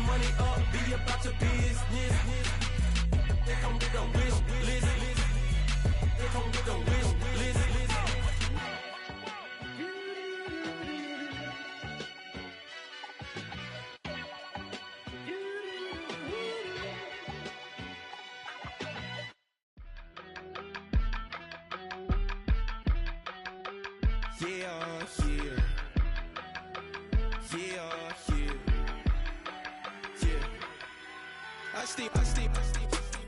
money up, be about your business. They come with a wish list. They come with a wish list.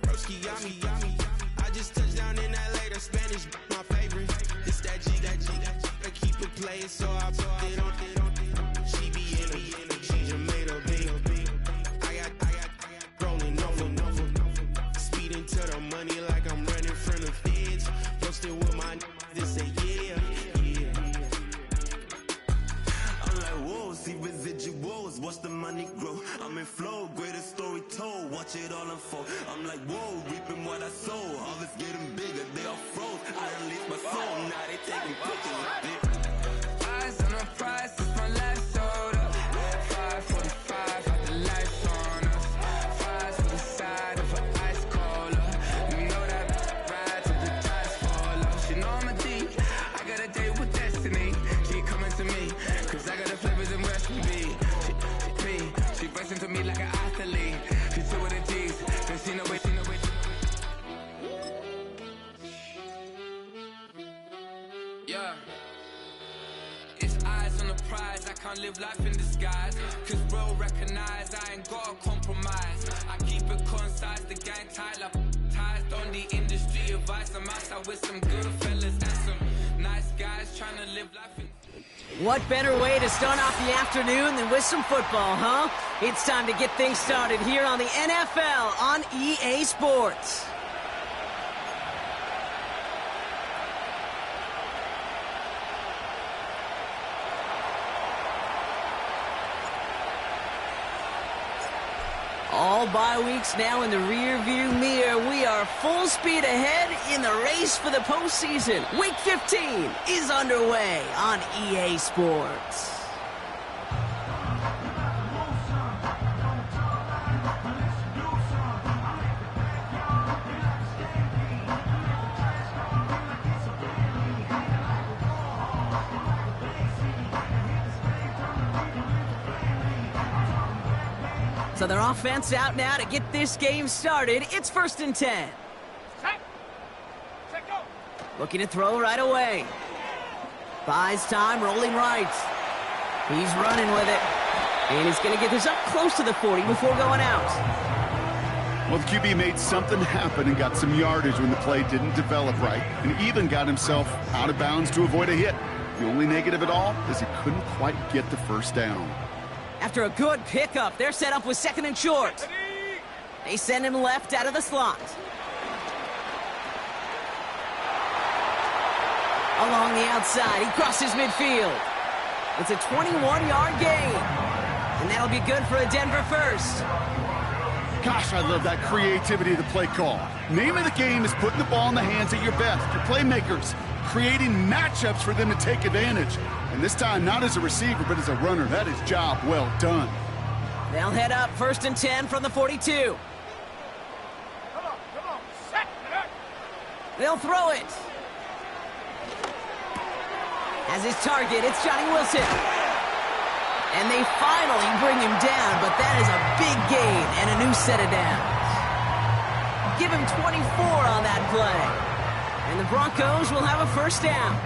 Broski, yummy. I just touched down in LA, the Spanish, my favorite. It's that G. I keep it playing, so I put it on. She be in a, she just made a beat. I got rolling over. Speeding to the money like I'm running from the feds. Posted with my this say yeah. I'm like, whoa, see residuals, watch the money grow. I'm in flow, greatest story told, watch it all unfold. I'm like, whoa, reaping what I sow. Harvest getting bigger, they all froze. I unleashed my soul, now they taking pictures of it. Eyes on the prize, it's my last soda. 5:45, got the lights on us. Fries to the side of an ice cola. You know that ride till the tires fall off. She know I'm a D, I got a date with destiny. She coming to me, cause I got the flavors and recipe. She racing to me like an athlete. She two with the G's, then she know it. Yeah. It's eyes on the prize, I can't live life in disguise. Cause bro recognize I ain't gotta compromise. I keep it concise, the gang tight like ties on the industry advice. I'm outside with some good fellas and some nice guys trying to live life in. What better way to start off the afternoon than with some football, huh? It's time to get things started here on the NFL on EA Sports. All bye weeks now in the rear-view mirror. We are full speed ahead in the race for the postseason. Week 15 is underway on EA Sports. So their offense out now to get this game started. It's 1st and 10. Looking to throw right away. Buys time, rolling right. He's running with it. And he's going to get this up close to the 40 before going out. Well, the QB made something happen and got some yardage when the play didn't develop right, and even got himself out of bounds to avoid a hit. The only negative at all is he couldn't quite get the first down. After a good pickup, they're set up with 2nd and short. They send him left out of the slot. Along the outside, he crosses midfield. It's a 21-yard gain. And that'll be good for a Denver first. Gosh, I love that creativity of the play call. Name of the game is putting the ball in the hands of your best, your playmakers, creating matchups for them to take advantage. And this time, not as a receiver, but as a runner. That is job well done. They'll head up 1st and 10 from the 42. Come on, set. They'll throw it. As his target, it's Johnny Wilson. And they finally bring him down, but that is a big gain and a new set of downs. Give him 24 on that play. And the Broncos will have a first down.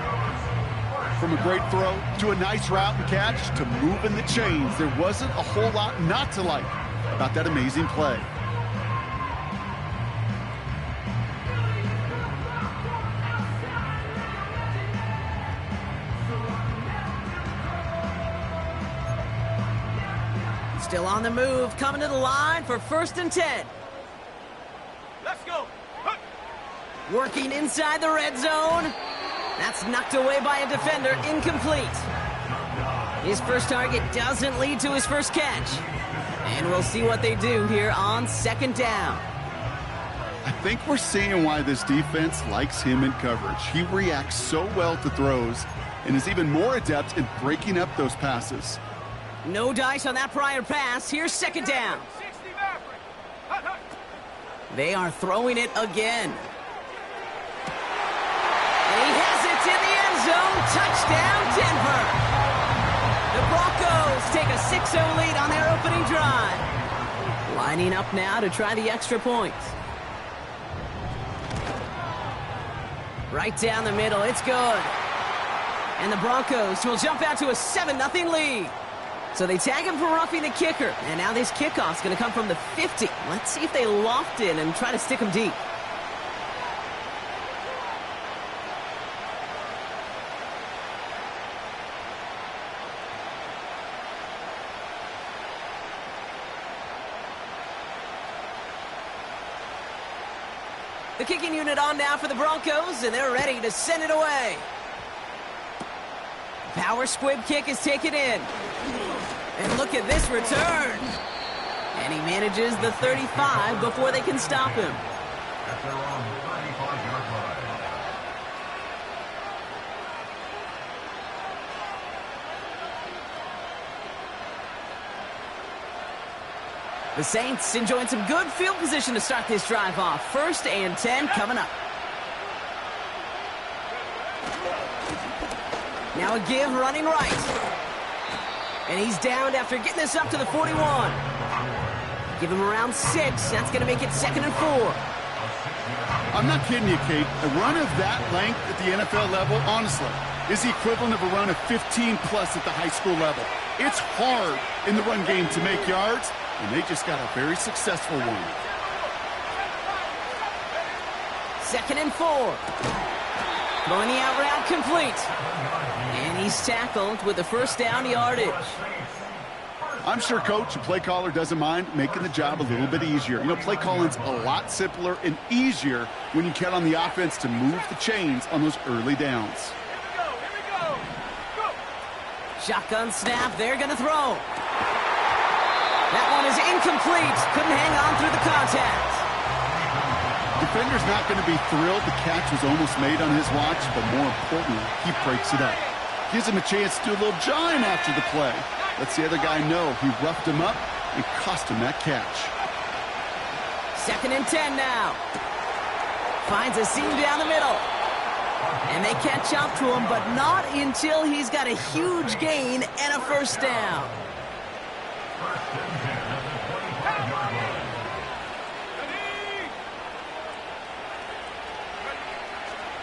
From a great throw to a nice route and catch to moving the chains, there wasn't a whole lot not to like about that amazing play. Still on the move, coming to the line for 1st and 10. Let's go. Working inside the red zone. That's knocked away by a defender, incomplete. His first target doesn't lead to his first catch. And we'll see what they do here on 2nd down. I think we're seeing why this defense likes him in coverage. He reacts so well to throws and is even more adept in breaking up those passes. No dice on that prior pass. Here's second down. 60 Maverick. Hut, hut. They are throwing it again. And he has it in the end zone. Touchdown, Denver. The Broncos take a 6-0 lead on their opening drive. Lining up now to try the extra points. Right down the middle. It's good. And the Broncos will jump out to a 7-0 lead. So they tag him for roughing the kicker. And now this kickoff's going to come from the 50. Let's see if they loft in and try to stick him deep. The kicking unit on now for the Broncos, and they're ready to send it away. Power squib kick is taken in. And look at this return. And he manages the 35 before they can stop him. At their own 35-yard line. The Saints enjoying some good field position to start this drive off. 1st and 10 coming up. Now a give running right. And he's downed after getting this up to the 41. Give him around 6. That's going to make it 2nd and 4. I'm not kidding you, Kate. A run of that length at the NFL level, honestly, is the equivalent of a run of 15-plus at the high school level. It's hard in the run game to make yards, and they just got a very successful one. 2nd and 4. Throwing the out route complete. And he's tackled with the 1st down yardage. I'm sure coach and play caller doesn't mind making the job a little bit easier. You know, play calling's a lot simpler and easier when you count on the offense to move the chains on those early downs. Here we go. Go. Shotgun snap. They're going to throw. That one is incomplete. Couldn't hang on through the contact. Defender's not going to be thrilled the catch was almost made on his watch, but more importantly, he breaks it up. Gives him a chance to do a little jawing after the play. Lets the other guy know he roughed him up and cost him that catch. 2nd and 10 now. Finds a seam down the middle. And they catch up to him, but not until he's got a huge gain and a 1st down.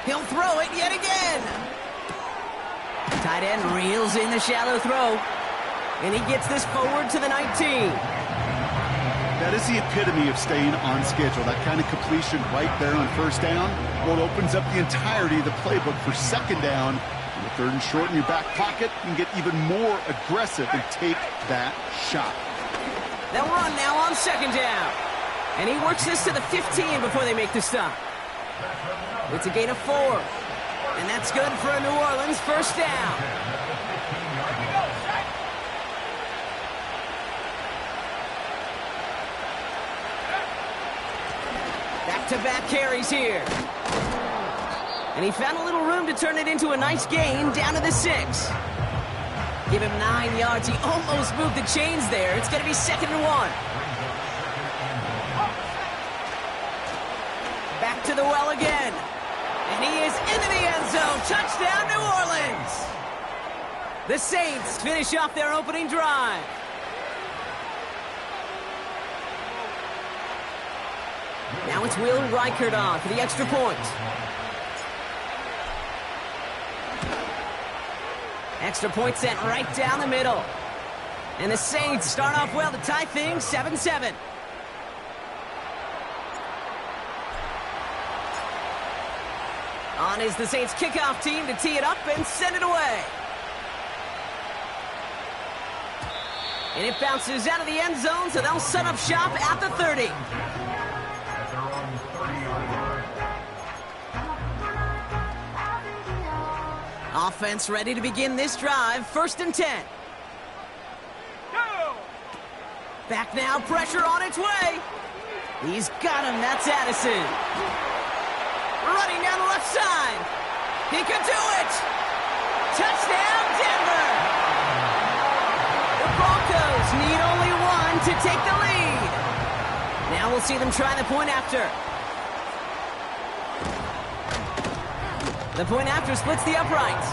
He'll throw it yet again. Tight end reels in the shallow throw. And he gets this forward to the 19. That is the epitome of staying on schedule. That kind of completion right there on 1st down. Well, it opens up the entirety of the playbook for 2nd down. And the 3rd and short in your back pocket, you can get even more aggressive and take that shot. They'll run now on 2nd down. And he works this to the 15 before they make the stop. It's a gain of 4. And that's good for a New Orleans 1st down. Back-to-back carries here. And he found a little room to turn it into a nice gain down to the 6. Give him 9 yards. He almost moved the chains there. It's going to be 2nd and 1. Back to the well again. And he is into the end zone. Touchdown, New Orleans. The Saints finish off their opening drive. Now it's Will Reichert on for the extra point. Extra point sent right down the middle. And the Saints start off well to tie things 7-7. On is the Saints kickoff team to tee it up and send it away. And it bounces out of the end zone, so they'll set up shop at the 30. At their own 30-yard line. Offense ready to begin this drive. 1st and 10. Go. Back now, pressure on its way. He's got him, that's Addison. Running down the left side. He could do it. Touchdown, Denver. The Broncos to take the lead. Now we'll see them try the point after. The point after splits the uprights.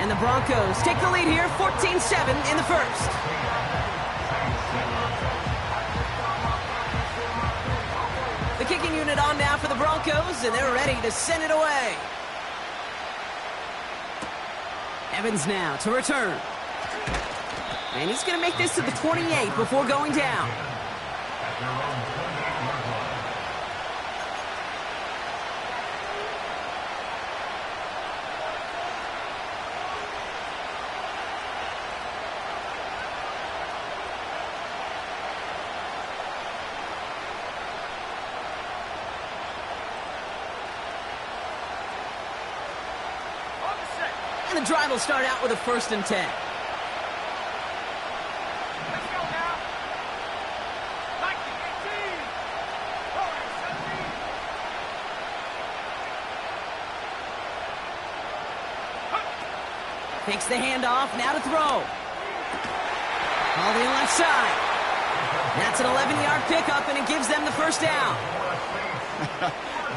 And the Broncos take the lead here, 14-7 in the first. The kicking unit on now for the Broncos, and they're ready to send it away. Evans now to return. And he's going to make this to the 28 before going down. And the drive will start out with a 1st and 10. Let's go now. 19-18. Forward, 17. Takes the handoff, now to throw. All the left side. That's an 11-yard pickup, and it gives them the first down.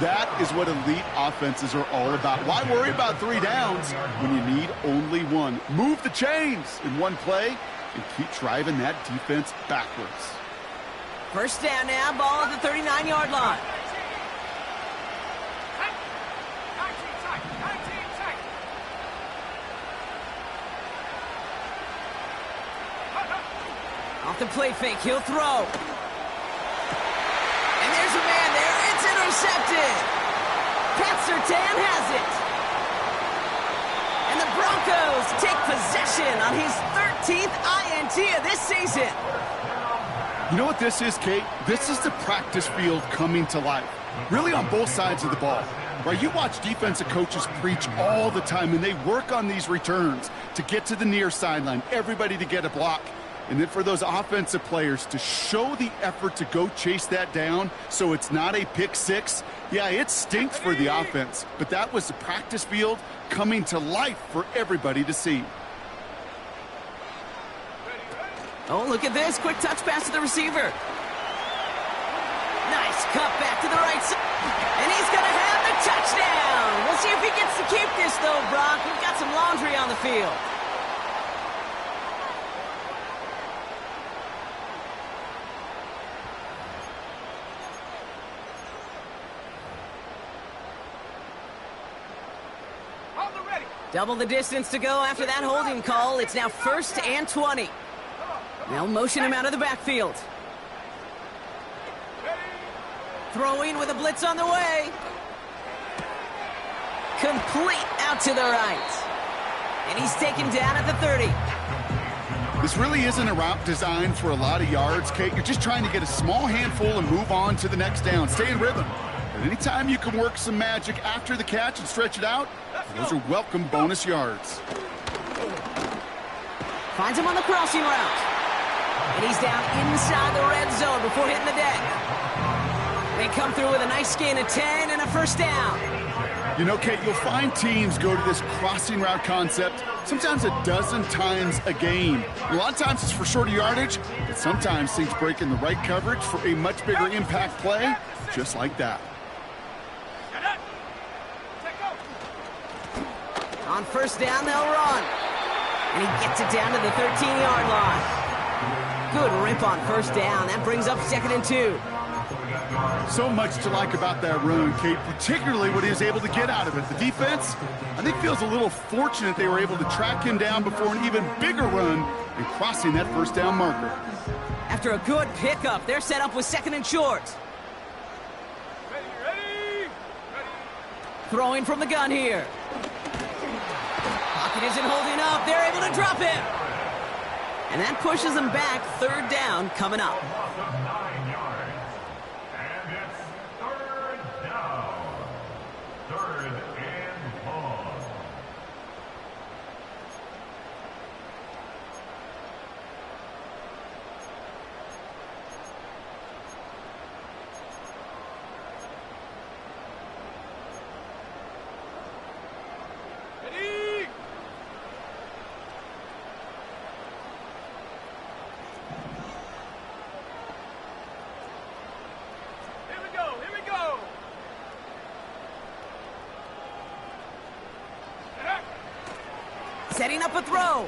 That is what elite offenses are all about. Why worry about 3 downs when you need only 1? Move the chains in one play and keep driving that defense backwards. First down now, ball at the 39-yard line. 19 tight. 19 tight. Off the play fake, he'll throw. And there's a man there. It's intercepted. Pat Surtain has it. And the Broncos take possession on his 13th INT of this season. You know what this is, Kate? This is the practice field coming to life. Really on both sides of the ball. Right, you watch defensive coaches preach all the time, and they work on these returns to get to the near sideline, everybody to get a block. And then for those offensive players to show the effort to go chase that down so it's not a pick six, yeah, it stinks for the offense. But that was the practice field coming to life for everybody to see. Oh, look at this. Quick touch pass to the receiver. Nice cut back to the right side. And he's going to have the touchdown. We'll see if he gets to keep this, though, Brock. We've got some laundry on the field. Double the distance to go after that holding call. It's now 1st and 20. They'll motion him out of the backfield. Throwing with a blitz on the way. Complete out to the right. And he's taken down at the 30. This really isn't a route designed for a lot of yards, Kate. You're just trying to get a small handful and move on to the next down. Stay in rhythm. But anytime you can work some magic after the catch and stretch it out, those are welcome bonus yards. Finds him on the crossing route. And he's down inside the red zone before hitting the deck. They come through with a nice gain of 10 and a first down. You know, Kate, you'll find teams go to this crossing route concept sometimes a dozen times a game. A lot of times it's for shorter yardage, but sometimes things break in the right coverage for a much bigger impact play, just like that. On first down, they'll run. And he gets it down to the 13-yard line. Good rip on first down. That brings up 2nd and 2. So much to like about that run, Kate, particularly what he was able to get out of it. The defense, I think, feels a little fortunate they were able to track him down before an even bigger run and crossing that first down marker. After a good pickup, they're set up with 2nd and short. Ready. Throwing from the gun here. Pocket isn't holding up. They're able to drop him. And that pushes them back. 3rd down coming up. 9 yards. And it's 3rd down. 3rd and long. Setting up a throw.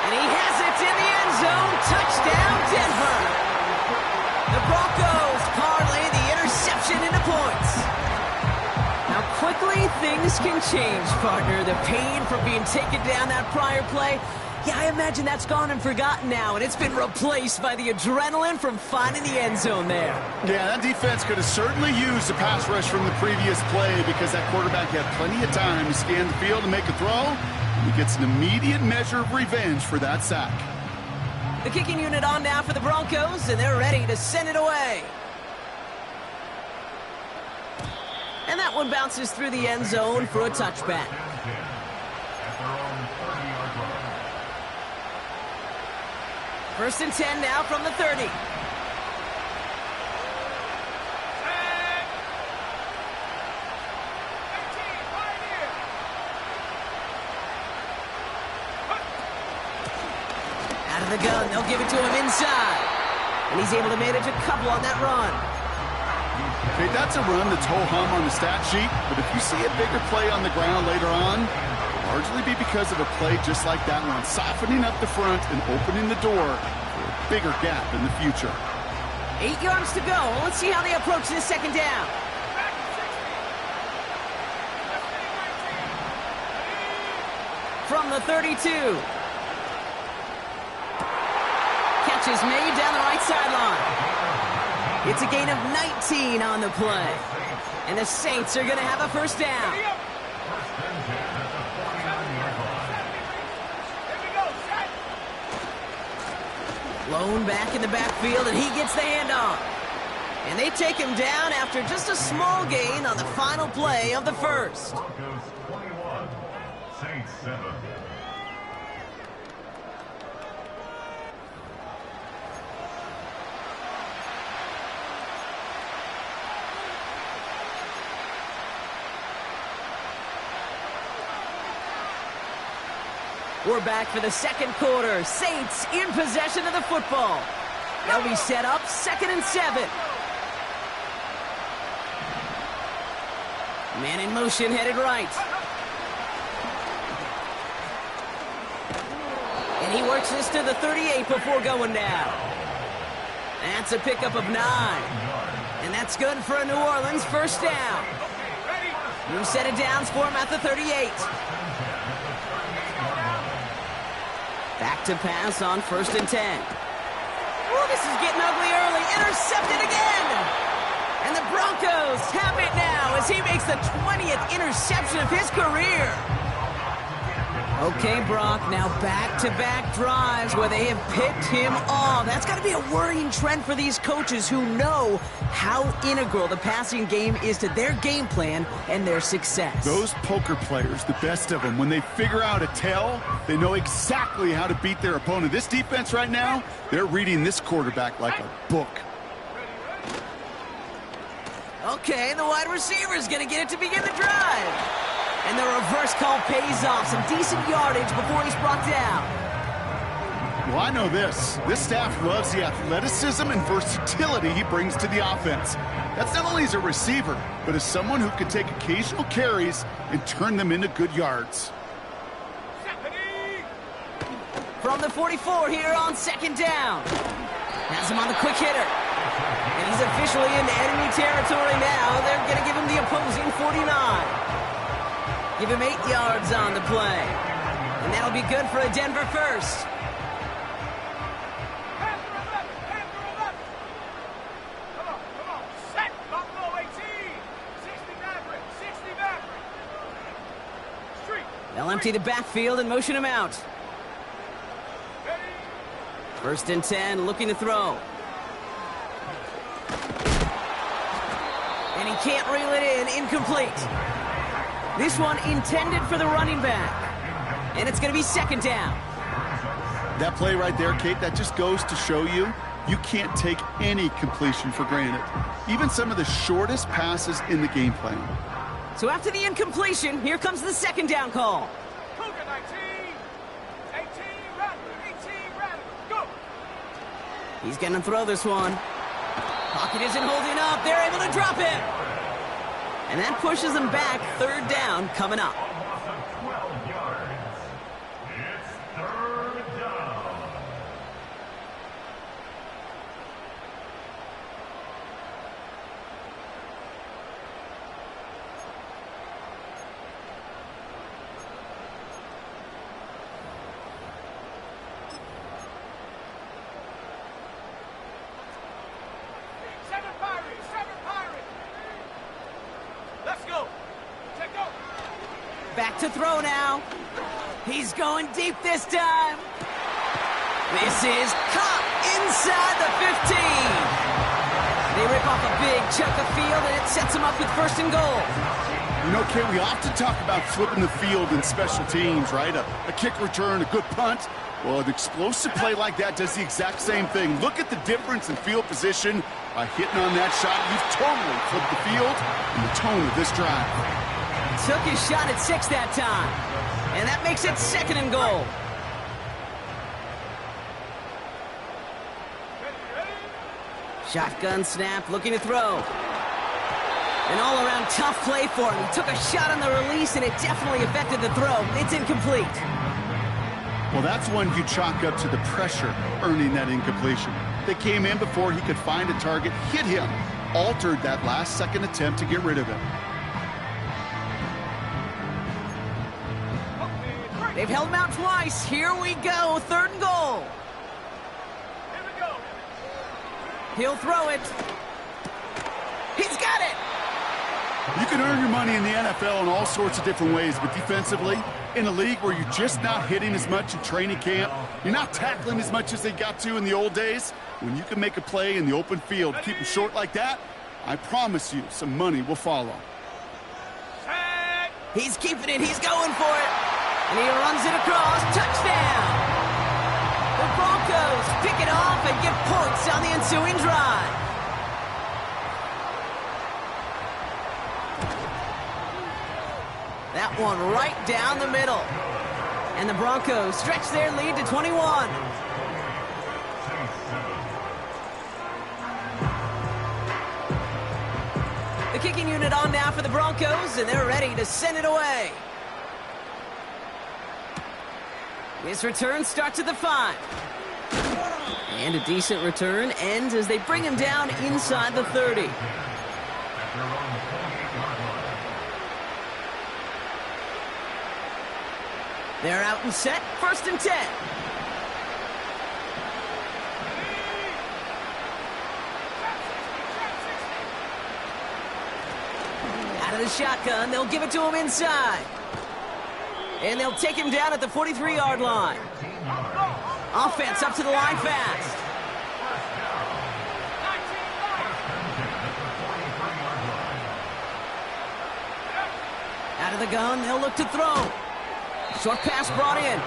And he has it in the end zone. Touchdown, Denver. The Broncos parlay the interception into points. How quickly things can change, partner. The pain from being taken down that prior play, yeah, I imagine that's gone and forgotten now, and it's been replaced by the adrenaline from finding the end zone there. Yeah, that defense could have certainly used a pass rush from the previous play because that quarterback had plenty of time to scan the field and make a throw. He gets an immediate measure of revenge for that sack. The kicking unit on now for the Broncos, and they're ready to send it away. And that one bounces through the end zone for a touchback. At their own 30-yard line. First and 10 now from the 30. Set. Pioneer. Out of the gun, they'll give it to him inside. And he's able to manage a couple on that run. Okay, that's a run that's ho-hum on the stat sheet, but if you see a bigger play on the ground later on, it'll largely be because of a play just like that one, softening up the front and opening the door for a bigger gap in the future. 8 yards to go. Let's see how they approach this second down. Back to 60. From the 32. Catch is made down the right sideline. It's a gain of 19 on the play. And the Saints are going to have a first down. Here we go. Set. Lone back in the backfield, and he gets the handoff. And they take him down after just a small gain on the final play of the first. Broncos 21, Saints 7. We're back for the second quarter. Saints in possession of the football. They'll be set up 2nd and 7. Man in motion, headed right. And he works this to the 38 before going down. That's a pickup of 9. And that's good for a New Orleans first down. New set of downs for him at the 38. Back to pass on 1st and 10. Oh, this is getting ugly early. Intercepted again. And the Broncos have it now as he makes the 20th interception of his career. Okay, Brock, now back-to-back drives where they have picked him off. That's got to be a worrying trend for these coaches who know how integral the passing game is to their game plan and their success. Those poker players, the best of them, when they figure out a tell, they know exactly how to beat their opponent. This defense right now, they're reading this quarterback like a book. Okay, the wide receiver's going to get it to begin the drive. And the reverse call pays off. Some decent yardage before he's brought down. Well, I know this. This staff loves the athleticism and versatility he brings to the offense. That's not only as a receiver, but as someone who can take occasional carries and turn them into good yards. From the 44 here on 2nd down. Has him on the quick hitter. And he's officially into enemy territory now. They're going to give him the opposing 49. Give him 8 yards on the play. And that'll be good for a Denver first. Come on. Set. Buffalo 18. 60 Maverick. 60 Maverick. Street. They'll empty the backfield and motion him out. Ready. 1st and 10, looking to throw. And he can't reel it in, incomplete. This one intended for the running back. And it's going to be 2nd down. That play right there, Kate, that just goes to show you can't take any completion for granted. Even some of the shortest passes in the game plan. So after the incompletion, here comes the 2nd down call. Cougar 19. 18 Rattler. 18 Rattler. Go. He's going to throw this one. Pocket isn't holding up. They're able to drop it. And that pushes them back. 3rd down coming up. back to throw now. He's going deep this time. This is caught inside the 15. They rip off a big chunk of field, and it sets them up with 1st and goal. You know, Kate, we often talk about flipping the field in special teams, right? A kick return, a good punt. Well, an explosive play like that does the exact same thing. Look at the difference in field position. By hitting on that shot, you've totally flipped the field and the tone of this drive. Took his shot at 6 that time. And that makes it 2nd and goal. Shotgun snap, looking to throw. An all-around tough play for him. He took a shot on the release, and it definitely affected the throw. It's incomplete. Well, that's one you chalk up to the pressure earning that incompletion. They came in before he could find a target, hit him, altered that last-second attempt to get rid of it. They've held him out twice. Here we go, 3rd and goal. Here we go. He'll throw it. He's got it. You can earn your money in the NFL in all sorts of different ways, but defensively, in a league where you're just not hitting as much in training camp, you're not tackling as much as they got to in the old days, when you can make a play in the open field, keep them short like that, I promise you some money will follow. Set. He's keeping it. He's going for it. And he runs it across. Touchdown! The Broncos pick it off and get points on the ensuing drive. That one right down the middle. And the Broncos stretch their lead to 21. The kicking unit on now for the Broncos, and they're ready to send it away. This return starts at the 5. And a decent return ends as they bring him down inside the 30. They're out and set, 1st and 10. Out of the shotgun, they'll give it to him inside. And they'll take him down at the 43-yard line. Offense up to the line fast. Out of the gun, they'll look to throw. Short pass brought in.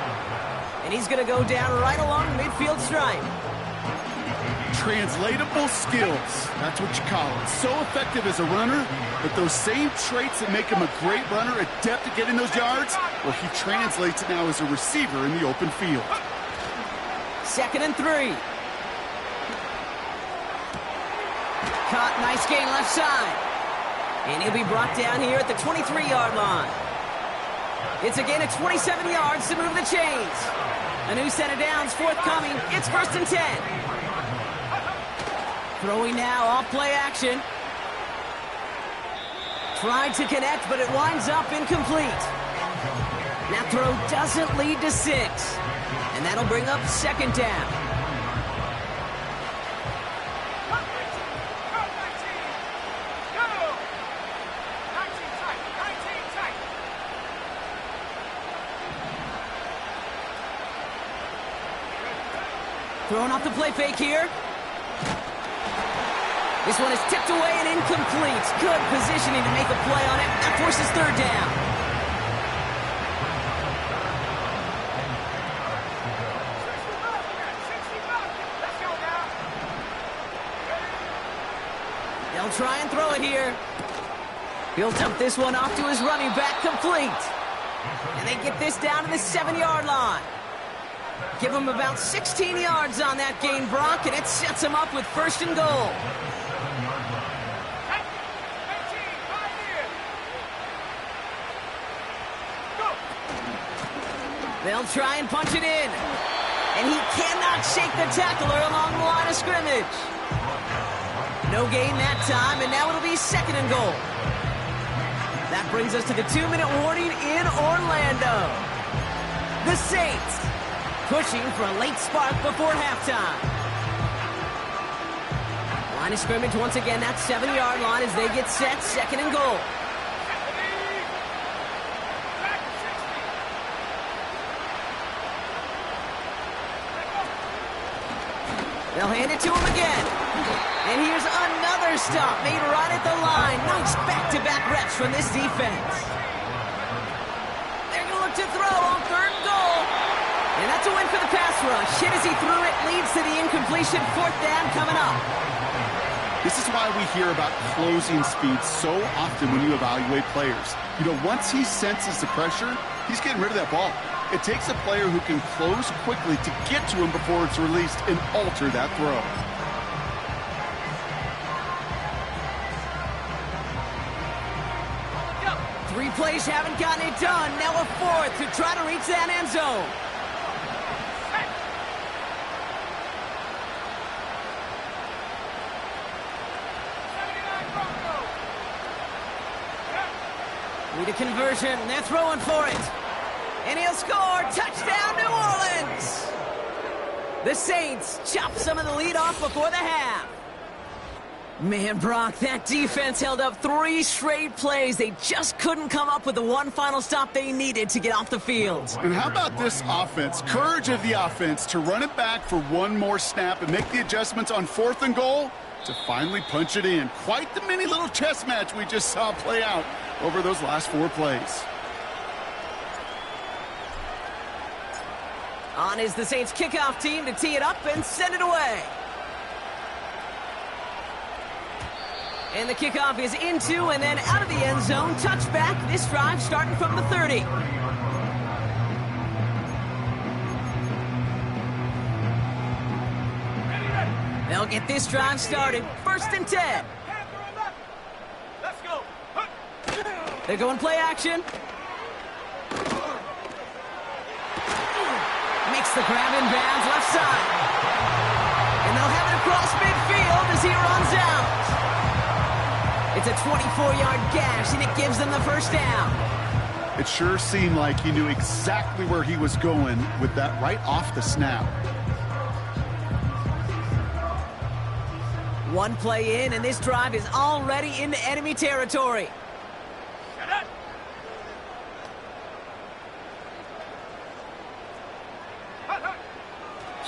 And he's going to go down right along the midfield stripe. Translatable skills. That's what you call it. So effective as a runner, but those same traits that make him a great runner, adept at getting those yards, well, he translates it now as a receiver in the open field. 2nd and 3. Caught, nice gain left side. And he'll be brought down here at the 23-yard line. It's again at 27 yards to move the chains. A new set of downs forthcoming. It's 1st and 10. Throwing now off play action. Tried to connect, but it winds up incomplete. That throw doesn't lead to 6. And that'll bring up 2nd down. Throwing off the play fake here. This one is tipped away and incomplete. Good positioning to make a play on it. That forces 3rd down. They'll try and throw it here. He'll dump this one off to his running back, complete. And they get this down to the 7-yard line. Give him about 16 yards on that gain, Brock, and it sets him up with 1st and goal. They'll try and punch it in. And he cannot shake the tackler along the line of scrimmage. No gain that time, and now it'll be 2nd and goal. That brings us to the 2-minute warning in Orlando. The Saints pushing for a late spark before halftime. Line of scrimmage once again, that 7-yard line as they get set, 2nd and goal. They'll hand it to him again. And here's another stop made right at the line. Nice back-to-back reps from this defense. They're going to look to throw on 3rd and goal. And that's a win for the pass rush. Hit as he threw it, leads to the incompletion. 4th down coming up. This is why we hear about closing speed so often when you evaluate players. You know, once he senses the pressure, he's getting rid of that ball. It takes a player who can close quickly to get to him before it's released and alter that throw. Three plays haven't gotten it done. Now a 4th to try to reach that end zone. Need a conversion. They're throwing for it. And he'll score. Touchdown, New Orleans. The Saints chop some of the lead off before the half. Man, Brock, that defense held up 3 straight plays. They just couldn't come up with the one final stop they needed to get off the field. And how about this offense? Courage of the offense to run it back for one more snap and make the adjustments on 4th and goal to finally punch it in. Quite the mini little chess match we just saw play out over those last 4 plays. On is the Saints kickoff team to tee it up and send it away. And the kickoff is into and then out of the end zone. Touchback, this drive starting from the 30. They'll get this drive started. 1st and 10. Let's go. They're going play action. Makes the grab in bounds left side. And they'll have it across midfield as he runs out. It's a 24-yard gash, and it gives them the 1st down. It sure seemed like he knew exactly where he was going with that right off the snap. One play in, and this drive is already into enemy territory.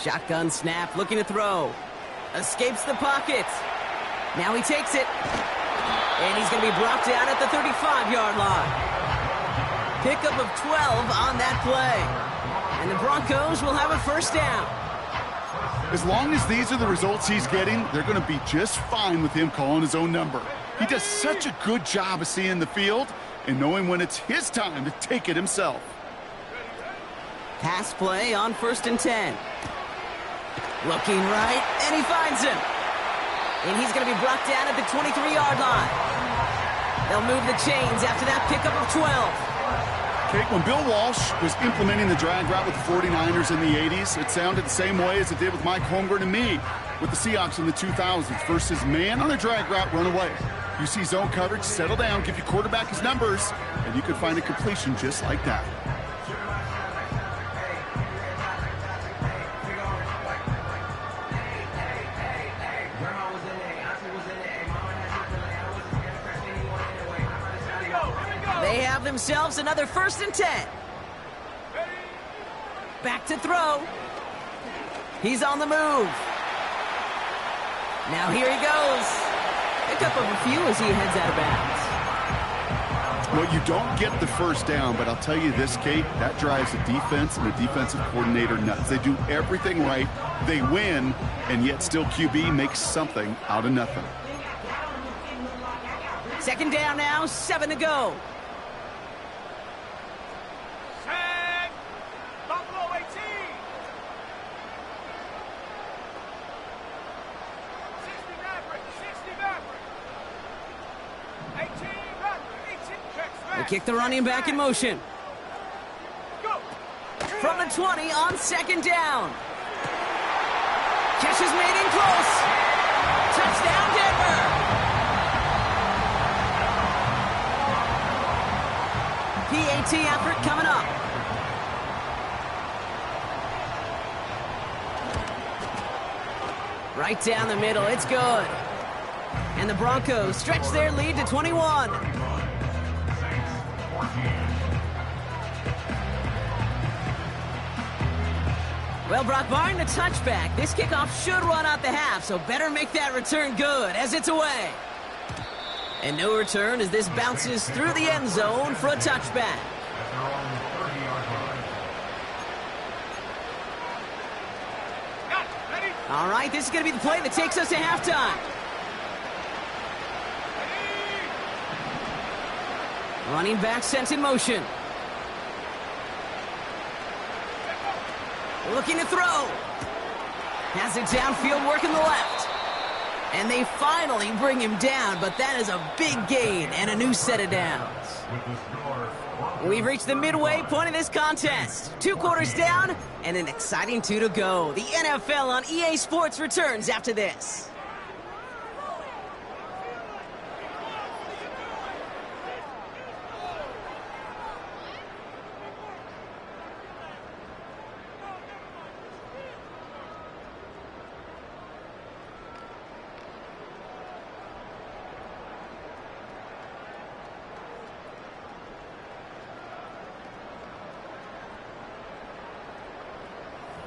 Shotgun snap, looking to throw. Escapes the pocket. Now he takes it. And he's going to be brought down at the 35-yard line. Pickup of 12 on that play. And the Broncos will have a 1st down. As long as these are the results he's getting, they're going to be just fine with him calling his own number. He does such a good job of seeing the field and knowing when it's his time to take it himself. Pass play on 1st and 10. Looking right, and he finds him. And he's going to be brought down at the 23-yard line. They'll move the chains after that pickup of 12. Kate, when Bill Walsh was implementing the drag route with the 49ers in the 80s, it sounded the same way as it did with Mike Holmgren and me with the Seahawks in the 2000s versus man on a drag route, run away. You see zone coverage, settle down, give your quarterback his numbers, and you could find a completion just like that. They have themselves another 1st and 10. Back to throw. He's on the move. Now here he goes. Pick up of a few as he heads out of bounds. Well, you don't get the 1st down, but I'll tell you this, Kate, that drives the defense and the defensive coordinator nuts. They do everything right. They win, and yet still QB makes something out of nothing. 2nd down now, 7 to go. Tag. Buffalo 18. 60 Maverick. 60 Maverick. 18 Maverick. 18 Maverick. They kick the running back in motion. Go. From the 20 on 2nd down. Catch is made in close. Touchdown, Denver. PAT effort coming up. Right down the middle, it's good. And the Broncos stretch their lead to 21. Well, Brock, barring the touchback, this kickoff should run out the half, so better make that return good as it's away. And no return as this bounces through the end zone for a touchback. At their own 30-yard line. Got it. Ready? All right, this is going to be the play that takes us to halftime. Running back sent in motion. Looking to throw. Has it downfield, working the left. And they finally bring him down, but that is a big gain and a new set of downs. With the score, We've reached the midway point of this contest. 2 quarters down and an exciting 2 to go. The NFL on EA Sports returns after this.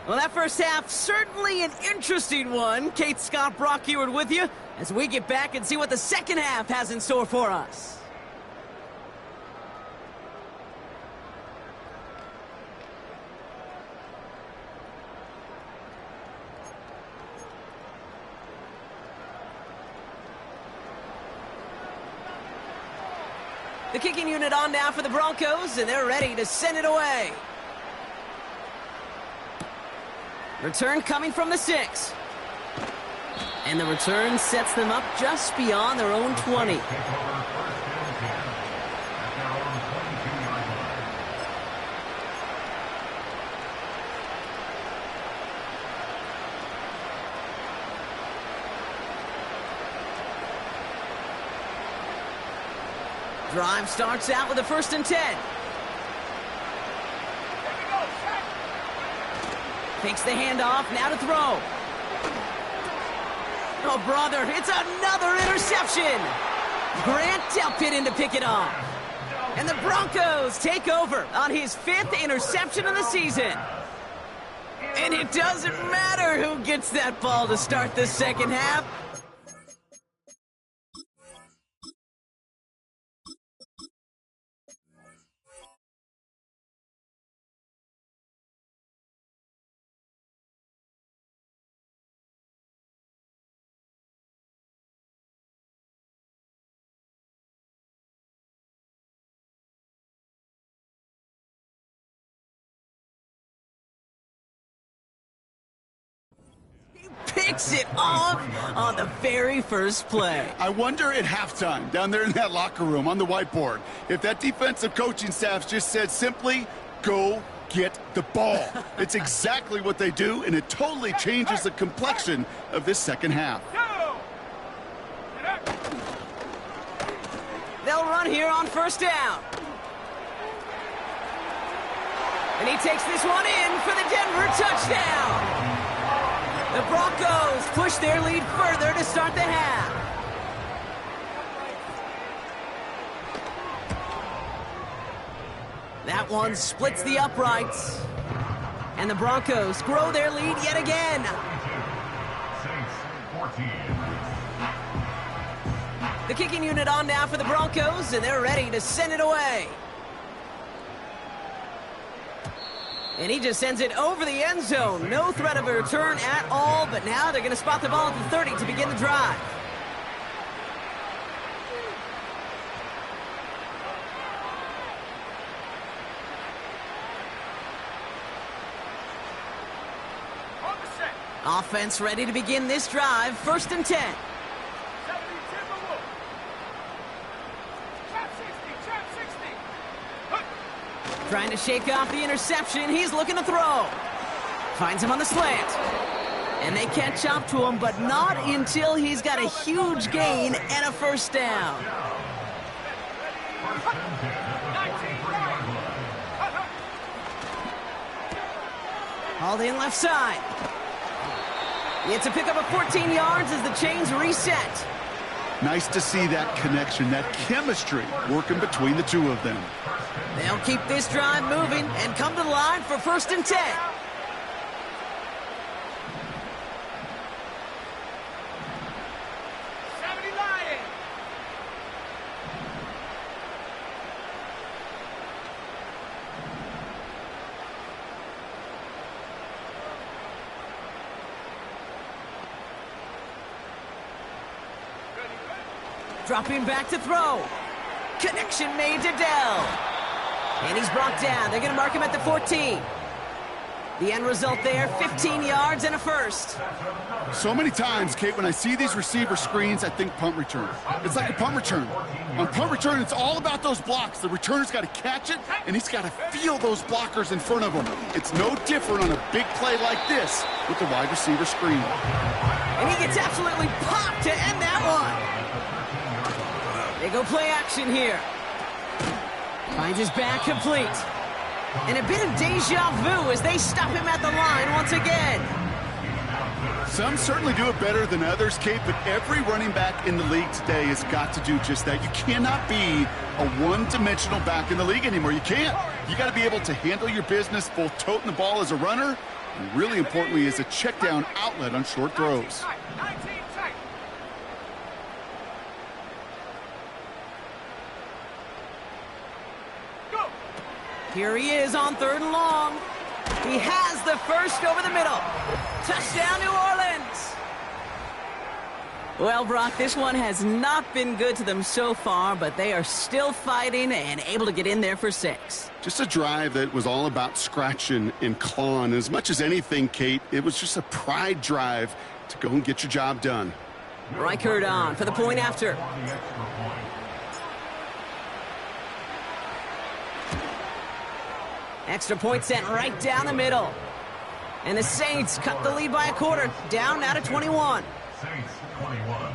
Well, that first half, certainly an interesting one. Kate Scott, Brock Eward with you as we get back and see what the second half has in store for us. The kicking unit on now for the Broncos, and they're ready to send it away. Return coming from the 6. And the return sets them up just beyond their own 20. take over first and 10 at their own 22-yard line. Drive starts out with a 1st and 10. Here we go. Set. Takes the handoff, now to throw. Oh, brother, it's another interception. Grant Delpit in to pick it off. And the Broncos take over on his 5th interception of the season. And it doesn't matter who gets that ball to start the second half. Picks it off on the very first play. I wonder at halftime, down there in that locker room on the whiteboard, if that defensive coaching staff just said simply, go get the ball. It's exactly what they do, and it totally changes the complexion of this second half. Go. Get up. They'll run here on 1st down. And he takes this one in for the Denver touchdown. The Broncos push their lead further to start the half. That one splits the uprights. And the Broncos grow their lead yet again. 22. Saints 14. The kicking unit on now for the Broncos, and they're ready to send it away. And he just sends it over the end zone. No threat of a return at all, but now they're going to spot the ball at the 30 to begin the drive. On the set. Offense ready to begin this drive. 1st and 10. 70 Timberwolves. Trap 60. Trap 60. Hook. Trying to shake off the interception. He's looking to throw. Finds him on the slant. And they catch up to him, but not until he's got a huge gain and a 1st down. First and 10 at the 43-yard line. Hauled in left side. It's a pickup of 14 yards as the chains reset. Nice to see that connection, that chemistry working between the two of them. They'll keep this drive moving and come to the line for 1st and 10. Dropping back to throw. Connection made to Dell. And he's brought down. They're going to mark him at the 14. The end result there, 15 yards and a first. So many times, Kate, when I see these receiver screens, I think punt return. It's like a punt return. On punt return, it's all about those blocks. The returner's got to catch it, and he's got to feel those blockers in front of him. It's no different on a big play like this with the wide receiver screen. And he gets absolutely popped to end that one. They go play action here. Finds his back complete. And a bit of deja vu as they stop him at the line once again. Some certainly do it better than others, Kate, but every running back in the league today has got to do just that. You cannot be a one-dimensional back in the league anymore. You can't. You got to be able to handle your business, both toting the ball as a runner, and really importantly as a check-down outlet on short throws. 19 tight. Go. Here he is on 3rd and long. He has the first over the middle. Touchdown, New Orleans. Well, Brock, this one has not been good to them so far, but they are still fighting and able to get in there for 6. Just a drive that was all about scratching and clawing. As much as anything, Kate, it was just a pride drive to go and get your job done. Reichert on for the point after. Extra point sent right down the middle. And the Saints cut the lead by a quarter, down now to 21. Saints 21.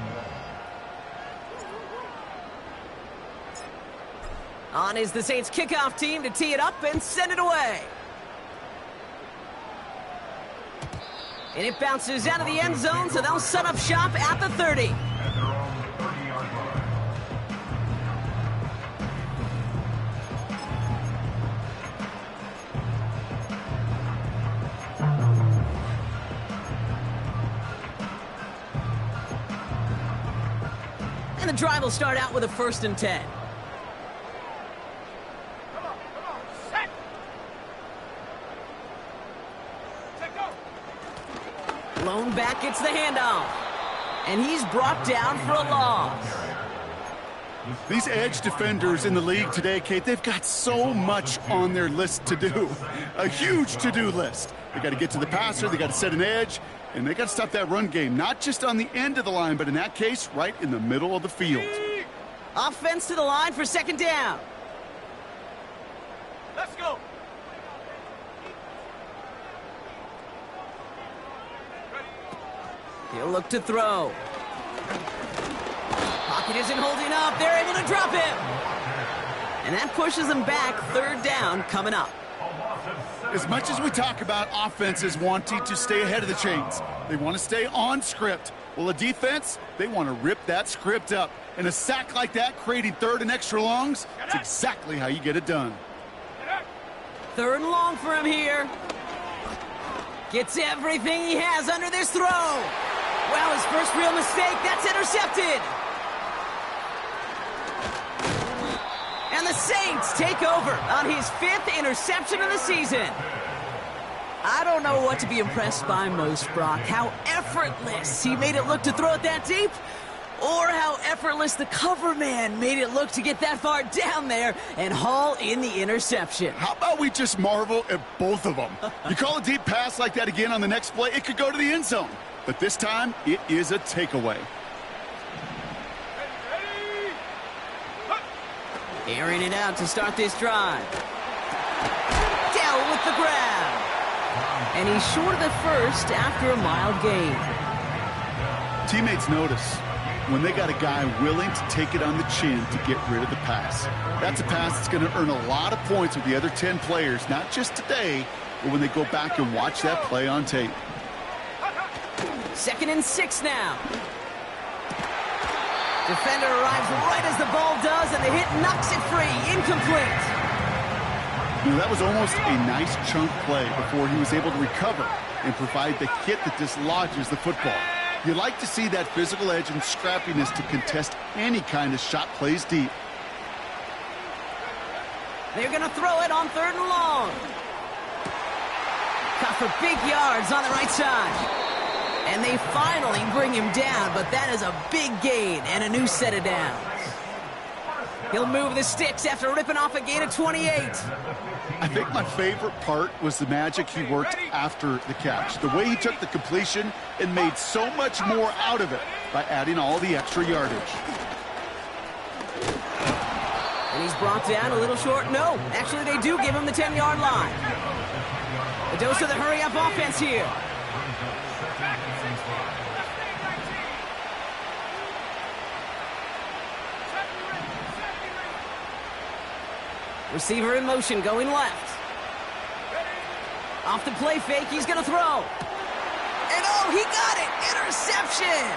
On is the Saints kickoff team to tee it up and send it away. And it bounces out of the end zone, so they'll set up shop at the 30. At their own 30-yard line. And the drive will start out with a 1st and 10. Come on, set. Take go. Lone back gets the handoff. And he's brought down for a loss. These edge defenders in the league today, Kate, they've got so much on their list to do. A huge to-do list. They got to get to the passer, they got to set an edge, and they got to stop that run game. Not just on the end of the line, but in that case, right in the middle of the field. Offense to the line for 2nd down. Let's go. He'll look to throw. Pocket isn't holding up. They're able to drop him. And that pushes them back. 3rd down coming up. As much as we talk about offenses wanting to stay ahead of the chains, they want to stay on script. Well, a defense, they want to rip that script up. And a sack like that, creating 3rd and extra longs, it's exactly how you get it done. 3rd and long for him here. Gets everything he has under this throw. Well, his first real mistake, that's intercepted. And the Saints take over on his 5th interception of the season. I don't know what to be impressed by most, Brock. How effortless he made it look to throw it that deep, or how effortless the cover man made it look to get that far down there and haul in the interception. How about we just marvel at both of them? You call a deep pass like that again on the next play, it could go to the end zone. But this time, it is a takeaway. Airing it out to start this drive. Dell with the grab. And he's short of the first after a mild gain. Teammates notice when they got a guy willing to take it on the chin to get rid of the pass. That's a pass that's going to earn a lot of points with the other 10 players, not just today, but when they go back and watch that play on tape. 2nd and 6 now. Defender arrives right as the ball does, and the hit knocks it free. Incomplete. You know, that was almost a nice chunk play before he was able to recover and provide the hit that dislodges the football. You like to see that physical edge and scrappiness to contest any kind of shot plays deep. They're going to throw it on 3rd and long. Caught for big yards on the right side. And they finally bring him down, but that is a big gain and a new set of downs. He'll move the sticks after ripping off a gain of 28. I think my favorite part was the magic he worked after the catch. The way he took the completion and made so much more out of it by adding all the extra yardage. And he's brought down a little short. No, actually they do give him the 10-yard line. A dose of the hurry-up offense here. Receiver in motion, going left. Off the play fake, he's going to throw. And oh, he got it! Interception!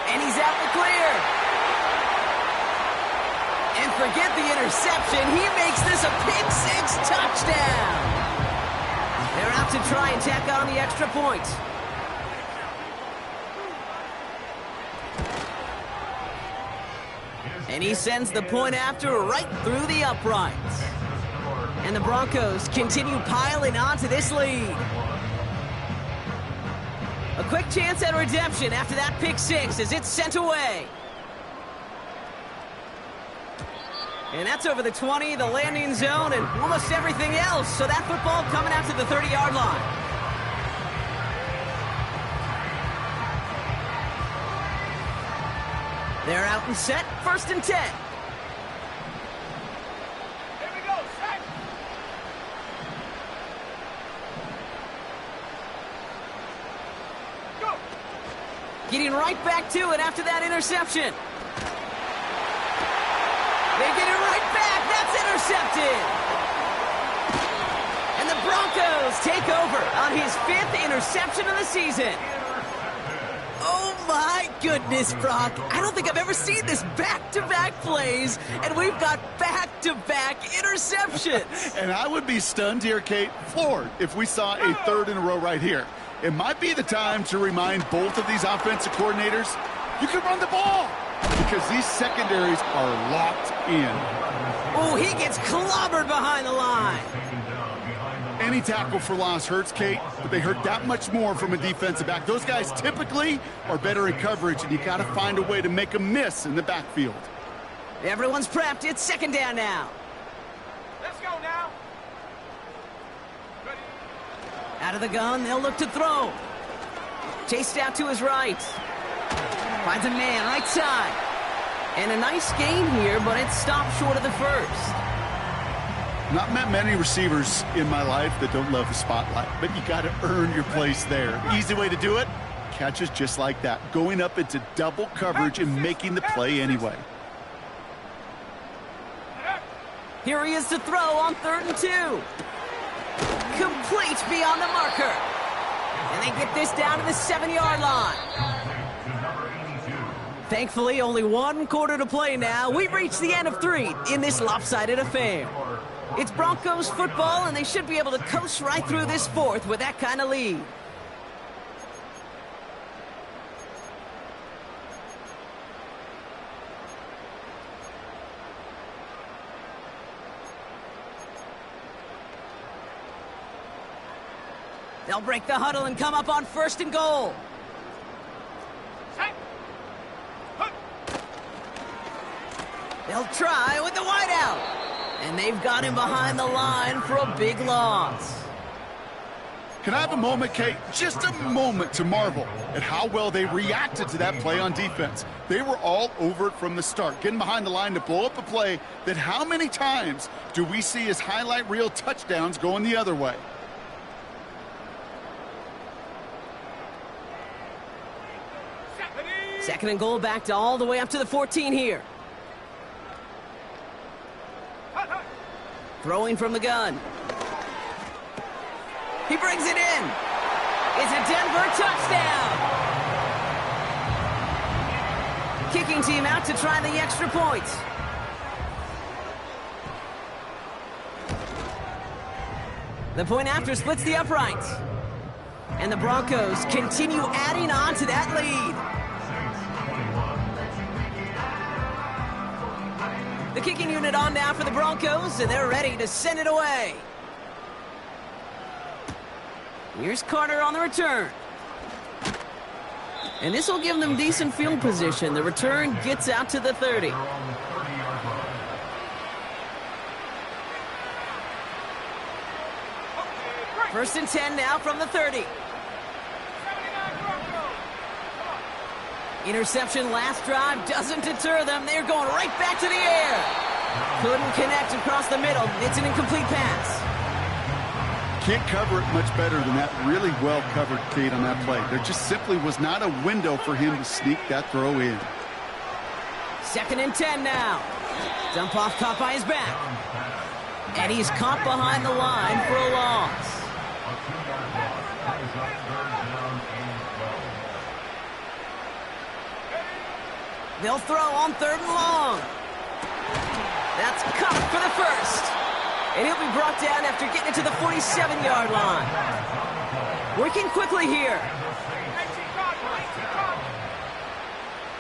And he's out the clear. And forget the interception, he makes this a pick-six touchdown. They're out to try and tack on the extra point. And he sends the point after right through the uprights. And the Broncos continue piling onto this lead. A quick chance at redemption after that pick six as it's sent away. And that's over the 20, the landing zone, and almost everything else. So that football coming out to the 30-yard line. They're out and set, 1st and 10. Here we go, set. Go. Getting right back to it after that interception. They get it right back. That's intercepted. And the Broncos take over on his 5th interception of the season. Oh my goodness, Brock. I don't think I've ever seen this back-to-back plays, and we've got back-to-back interceptions. And I would be stunned here, Kate, floored, if we saw a 3rd in a row right here. It might be the time to remind both of these offensive coordinators, you can run the ball, because these secondaries are locked in. Oh, he gets clobbered behind the line. Any tackle for loss hurts, Kate, but they hurt that much more from a defensive back. Those guys typically are better in coverage, and you got to find a way to make them miss in the backfield. Everyone's prepped. It's 2nd down now. Let's go now. Ready. Out of the gun, they'll look to throw. Chased out to his right. Finds a man right side. And a nice gain here, but it stopped short of the 1st. Not met many receivers in my life that don't love the spotlight, but you got to earn your place there. Easy way to do it, catches just like that, going up into double coverage and making the play anyway. Here he is to throw on 3rd and 2. Complete beyond the marker. And they get this down to the 7-yard line. Thankfully, only 1 quarter to play now. We've reached the end of 3 in this lopsided affair. It's Broncos football, and they should be able to coast right through this 4th with that kind of lead. They'll break the huddle and come up on 1st and goal. Set. Hook. They'll try with the wideout. And they've got him behind the line for a big loss. Can I have a moment, Kate? Just a moment to marvel at how well they reacted to that play on defense. They were all over it from the start, getting behind the line to blow up a play that how many times do we see as highlight reel touchdowns going the other way? Set. 2nd and goal back to all the way up to the 14 here. Hut, hut. Throwing from the gun. He brings it in. It's a Denver touchdown. Kicking team out to try the extra point. The point after splits the uprights. And the Broncos continue adding on to that lead. The kicking unit on now for the Broncos, and they're ready to send it away. Here's Carter on the return. And this will give them decent field position. The return gets out to the 30. First and 10 now from the 30. Interception last drive doesn't deter them. They're going right back to the air. Couldn't connect across the middle. It's an incomplete pass. Can't cover it much better than that. Really well covered, Kate, on that play. There just simply was not a window for him to sneak that throw in. Second and 10 now. Dump off caught by his back. And he's caught behind the line for a loss. They'll throw on third and long. That's caught for the first. And he'll be brought down after getting it to the 47-yard line. Working quickly here.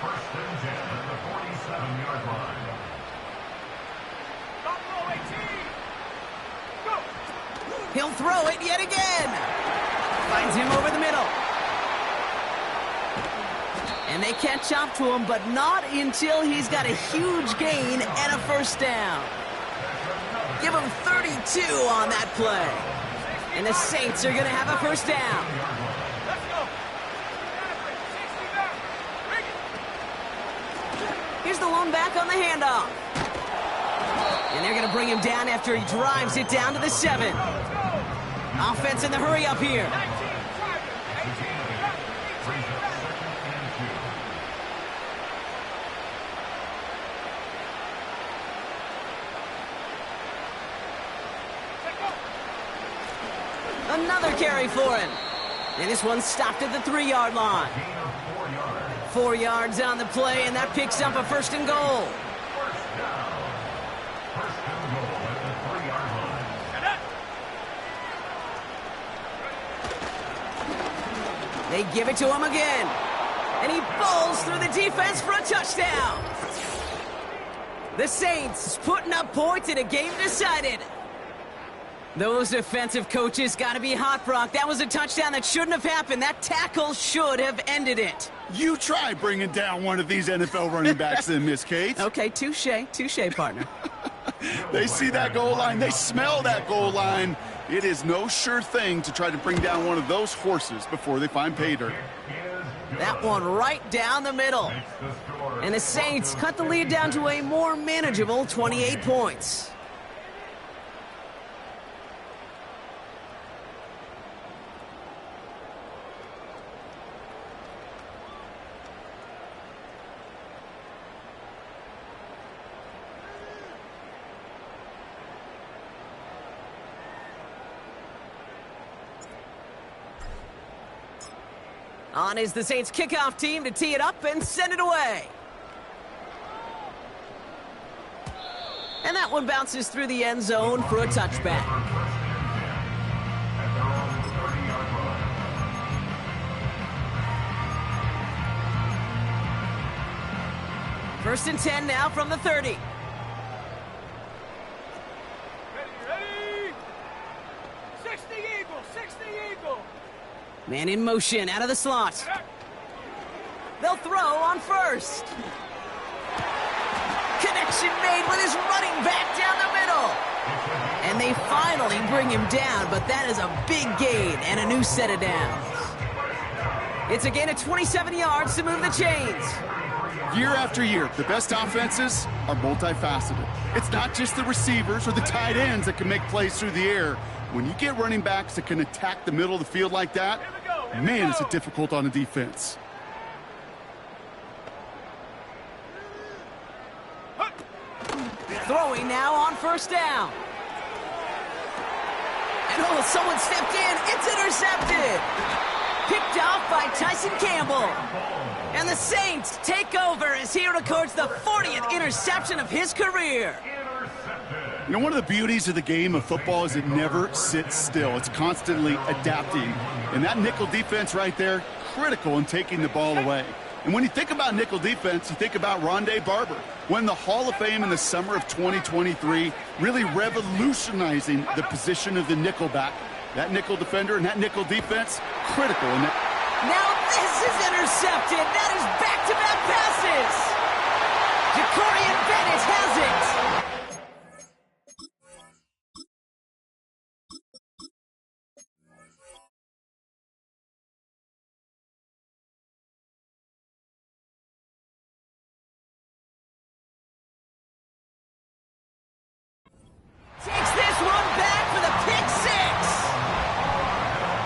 First and 10 at the 47-yard line. He'll throw it yet again. Finds him over the middle. And they catch up to him, but not until he's got a huge gain and a first down. Give him 32 on that play. And the Saints are going to have a first down. Here's the lone back on the handoff. And they're going to bring him down after he drives it down to the 7. Offense in the hurry up here. Another carry for him. And this one stopped at the 3-yard line. 4 yards on the play, and that picks up a first and goal. They give it to him again. And he bowls through the defense for a touchdown. The Saints putting up points in a game decided. Those defensive coaches got to be hot, Brock. That was a touchdown that shouldn't have happened. That tackle should have ended it. You try bringing down one of these NFL running backs then, Miss Kate. Okay, touche, partner. They see that goal line. They smell that goal line. It is no sure thing to try to bring down one of those horses before they find pay dirt. That one right down the middle. And the Saints cut the lead down to a more manageable 28 points. On is the Saints kickoff team to tee it up and send it away. And that one bounces through the end zone for a touchback. First and 10 now from the 30. Ready. 60 Eagle. Man in motion out of the slot. They'll throw on first. Connection made with his running back down the middle. And they finally bring him down, but that is a big gain and a new set of downs. It's a gain of 27 yards to move the chains. Year after year, the best offenses are multifaceted. It's not just the receivers or the tight ends that can make plays through the air. When you get running backs that can attack the middle of the field like that, man, is it difficult on a defense. Throwing now on first down. And oh, someone stepped in. It's intercepted. Picked off by Tyson Campbell. And the Saints take over as he records the 40th interception of his career. You know, one of the beauties of the game of football is it never sits still. It's constantly adapting. And that nickel defense right there, critical in taking the ball away. And when you think about nickel defense, you think about Rondé Barber, won the Hall of Fame in the summer of 2023, really revolutionizing the position of the nickelback. That nickel defender and that nickel defense, critical in that. Now this is intercepted. That is back-to-back passes. Jacorian Bennett has it. Takes this one back for the pick six.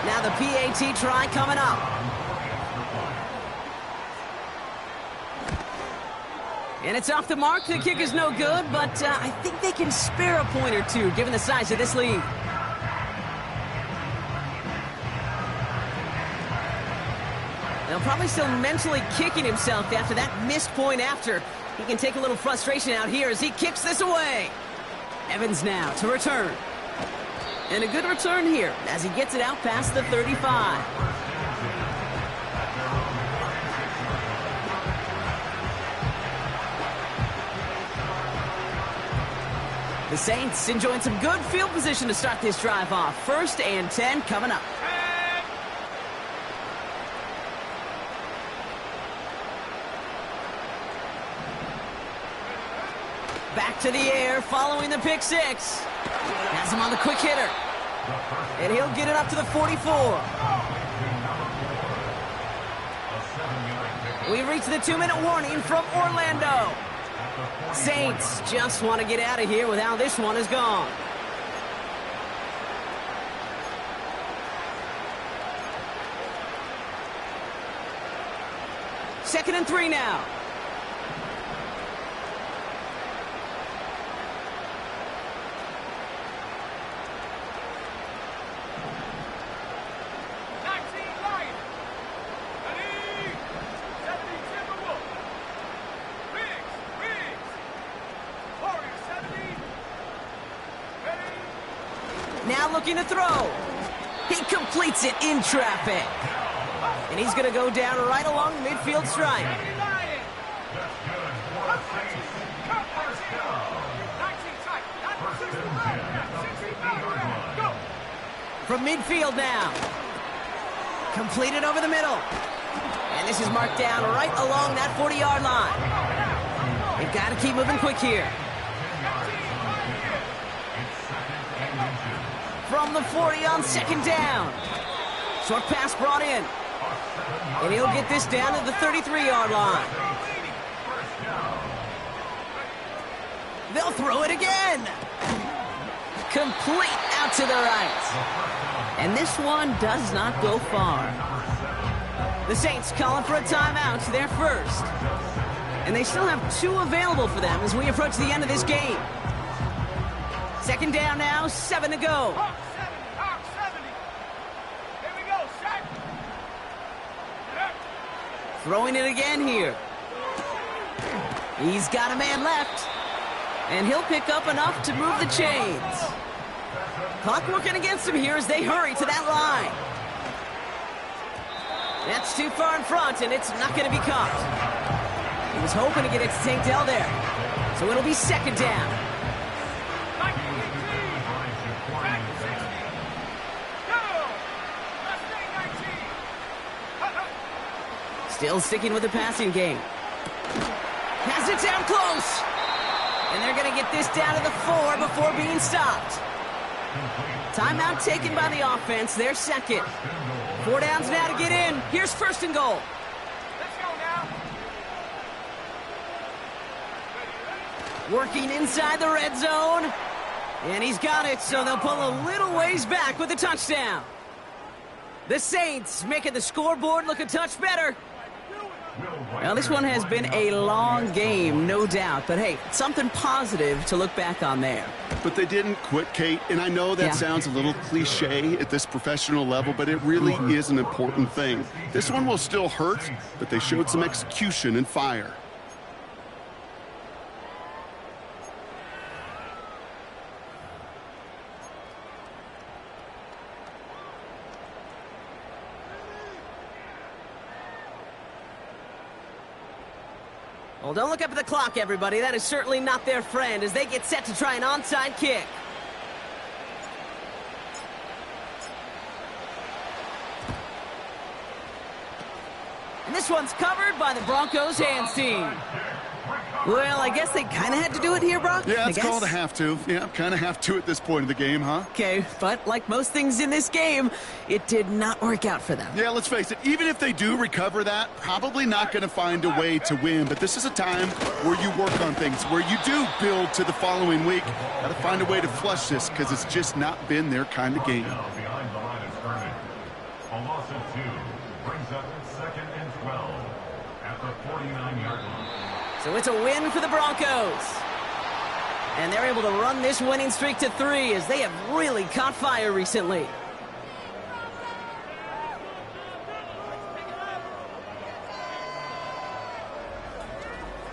Now the PAT try coming up. And it's off the mark. The kick is no good, but I think they can spare a point or two given the size of this lead. They'll probably still mentally kicking himself after that missed point after. He can take a little frustration out here as he kicks this away. Evans now to return. And a good return here as he gets it out past the 35. The Saints enjoying some good field position to start this drive off. 1st and 10 coming up. Back to the air, following the pick six. Has him on the quick hitter. And he'll get it up to the 44. We've reached the 2-minute warning from Orlando. Saints just want to get out of here with how this one is gone. Second and 3 now. Now looking to throw. He completes it in traffic. And he's going to go down right along the midfield stripe. From midfield now. Completed over the middle. And this is marked down right along that 40-yard line. They've got to keep moving quick here. From the 40 on 2nd down. Short pass brought in. And he'll get this down to the 33-yard line. They'll throw it again. Complete out to the right. And this one does not go far. The Saints calling for a timeout. They're first. And they still have 2 available for them as we approach the end of this game. 2nd down now, 7 to go. Throwing it again here. He's got a man left. And he'll pick up enough to move the chains. Clock working against him here as they hurry to that line. That's too far in front, and it's not going to be caught. He was hoping to get it to Tank Dell there. So it'll be 2nd down. Still sticking with the passing game. Has it down close. And they're going to get this down to the 4 before being stopped. Timeout taken by the offense. They're second. 4 downs now to get in. Here's 1st and goal. Let's go now. Working inside the red zone. And he's got it, so they'll pull a little ways back with a touchdown. The Saints making the scoreboard look a touch better. Now, this one has been a long game, no doubt. But, hey, something positive to look back on there. But they didn't quit, Kate. And I know that sounds a little cliche at this professional level, but it really is an important thing. This one will still hurt, but they showed some execution and fire. Well, don't look up at the clock, everybody. That is certainly not their friend as they get set to try an onside kick. And this one's covered by the Broncos hands team. Well, I guess they kind of had to do it here, Brock. Yeah, it's called a have to. Yeah, kind of have to at this point of the game, huh? Okay, but like most things in this game, it did not work out for them. Yeah, let's face it, even if they do recover that, probably not going to find a way to win. But this is a time where you work on things, where you do build to the following week. Got to find a way to flush this because it's just not been their kind of game. Now behind the line of scrimmage. A loss of 2 brings up 2nd and 12 at the 49-yard line. So it's a win for the Broncos. And they're able to run this winning streak to 3 as they have really caught fire recently.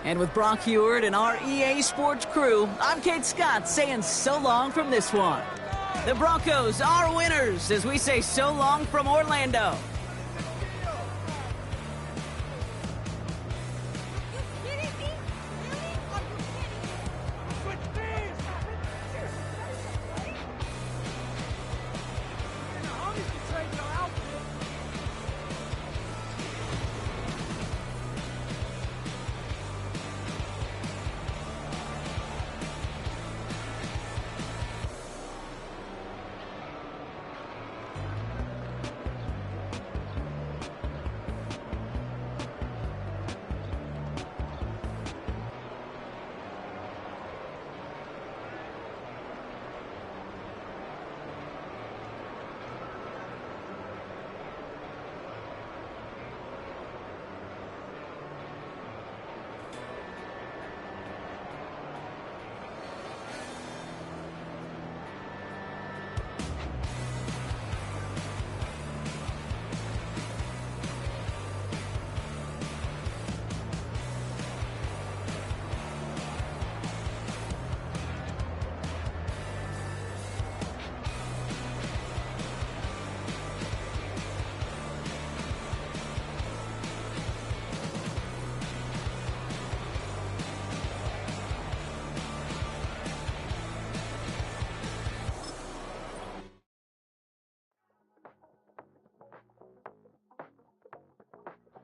And with Brock Huard and our EA Sports crew, I'm Kate Scott saying so long from this one. The Broncos are winners as we say so long from Orlando.